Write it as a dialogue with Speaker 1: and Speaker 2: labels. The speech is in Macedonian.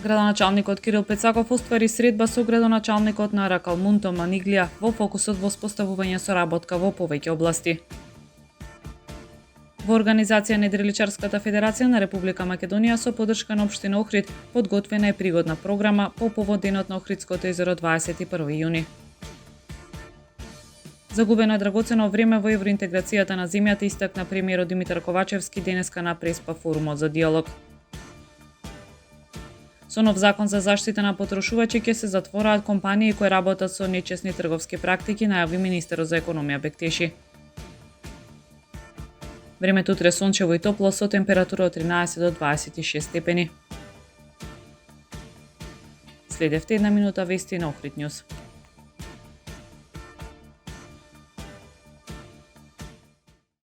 Speaker 1: Градоначалникот Кирил Пецаков оствари средба со градоначалникот на Ракалмунто Маниглија во фокусот во споставување соработка во повеќе области. Во организација на Идриличарската федерација на Република Македонија со поддршка на општина Охрид подготвена е пригодна програма по повод денот на Охридското езеро 21 јуни. Загубено е драгоцено време во евроинтеграцијата на земјата, истакна премиерот Димитар Ковачевски денеска на Преспа форумот за диалог. Со нов закон за заштита на потрошувачи ќе се затвораат компании кои работат со нечесни трговски практики, најави министерот за економија Бектеши. Времето утре сончево и топло со температура од 13 до 26 степени. Следевте една минута вести на Охрид Нјуз.